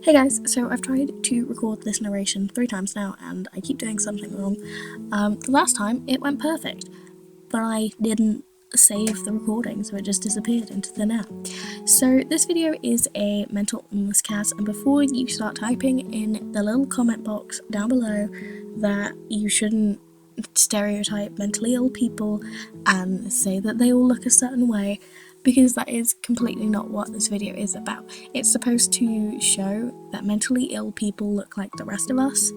Hey guys, so I've tried to record this narration 3 times now and I keep doing something wrong. The last time it went perfect, but I didn't save the recording, so it just disappeared into thin air. So this video is a mental illness cast, and before you start typing in the little comment box down below that you shouldn't stereotype mentally ill people and say that they all look a certain way, because that is completely not what this video is about. It's supposed to show that mentally ill people look like the rest of us.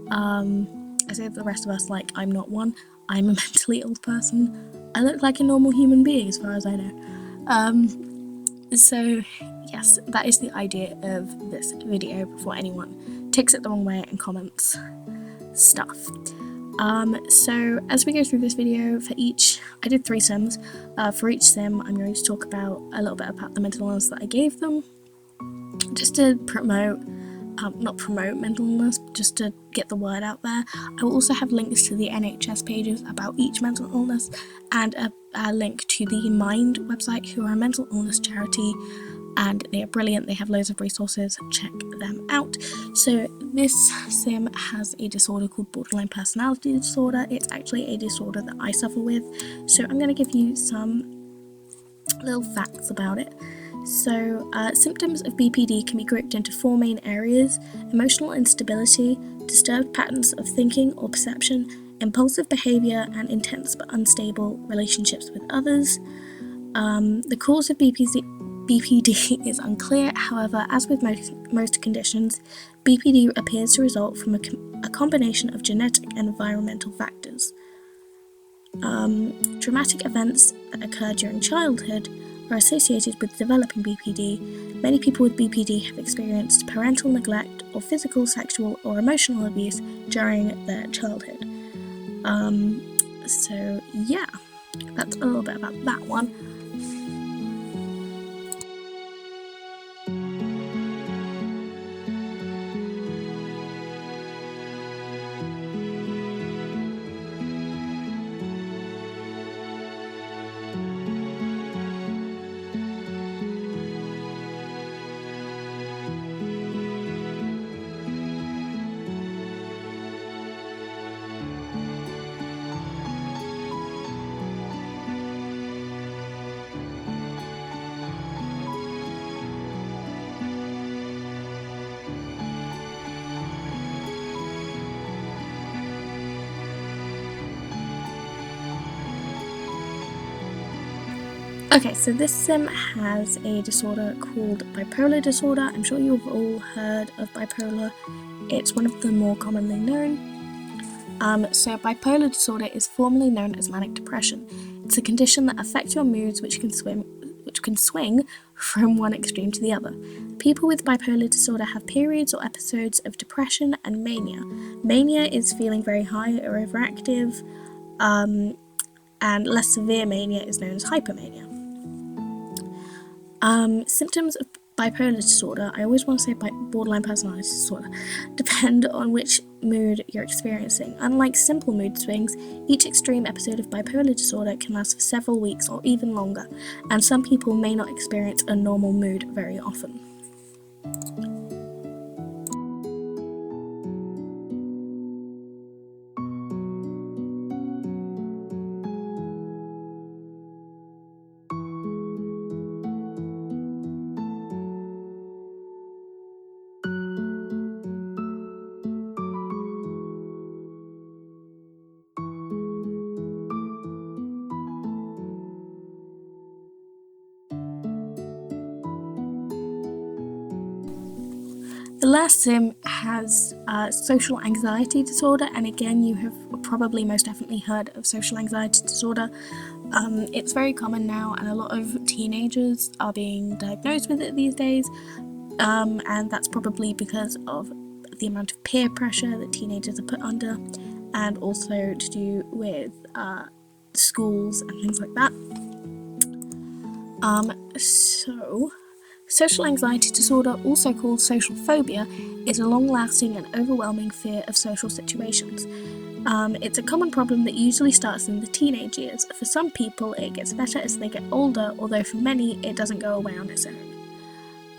I say the rest of us like I'm not one. I'm a mentally ill person. I look like a normal human being as far as I know. So yes, that is the idea of this video before anyone takes it the wrong way and comments stuff. So as we go through this video, I did 3 sims. For each sim, I'm going to talk about a little bit about the mental illness that I gave them, just to promote, not promote mental illness, just to get the word out there. I will also have links to the NHS pages about each mental illness, and a link to the Mind website, who are a mental illness charity, and they are brilliant. They have loads of resources. Check them out. So this sim has a disorder called borderline personality disorder. It's actually a disorder that I suffer with. So I'm going to give you some little facts about it. So symptoms of BPD can be grouped into 4 main areas: emotional instability, disturbed patterns of thinking or perception, impulsive behaviour, and intense but unstable relationships with others. The cause of BPD is unclear. However, as with most conditions, BPD appears to result from a combination of genetic and environmental factors. Traumatic events that occur during childhood are associated with developing BPD. Many people with BPD have experienced parental neglect or physical, sexual, or emotional abuse during their childhood. So yeah, that's a little bit about that one. Okay, so this sim has a disorder called bipolar disorder. I'm sure you've all heard of bipolar. It's one of the more commonly known. So bipolar disorder is formerly known as manic depression. It's a condition that affects your moods, which can swing from one extreme to the other. People with bipolar disorder have periods or episodes of depression and mania. Mania is feeling very high or overactive, and less severe mania is known as hypermania. Symptoms of bipolar disorder, I always want to say borderline personality disorder, depend on which mood you're experiencing. Unlike simple mood swings, each extreme episode of bipolar disorder can last for several weeks or even longer, and some people may not experience a normal mood very often. The last sim has social anxiety disorder, and again, you have probably most definitely heard of social anxiety disorder. It's very common now, and a lot of teenagers are being diagnosed with it these days, and that's probably because of the amount of peer pressure that teenagers are put under, and also to do with schools and things like that. So social anxiety disorder, also called social phobia, is a long-lasting and overwhelming fear of social situations. It's a common problem that usually starts in the teenage years. For some people, it gets better as they get older, although for many, it doesn't go away on its own.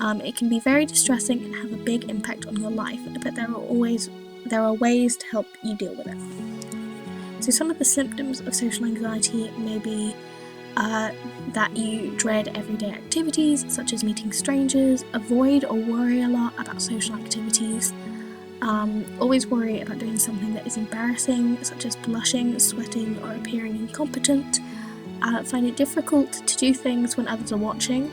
It can be very distressing and have a big impact on your life, but there are ways to help you deal with it. So some of the symptoms of social anxiety may be that you dread everyday activities such as meeting strangers, avoid or worry a lot about social activities, always worry about doing something that is embarrassing such as blushing, sweating or appearing incompetent, find it difficult to do things when others are watching,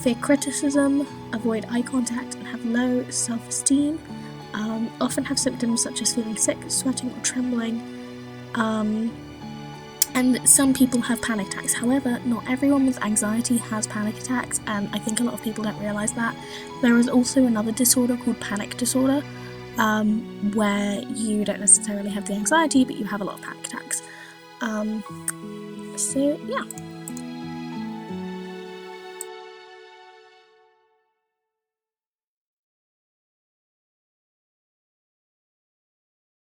fear criticism, avoid eye contact and have low self-esteem, often have symptoms such as feeling sick, sweating or trembling, and some people have panic attacks. However, not everyone with anxiety has panic attacks, and I think a lot of people don't realise that. There is also another disorder called panic disorder, where you don't necessarily have the anxiety, but you have a lot of panic attacks. So yeah.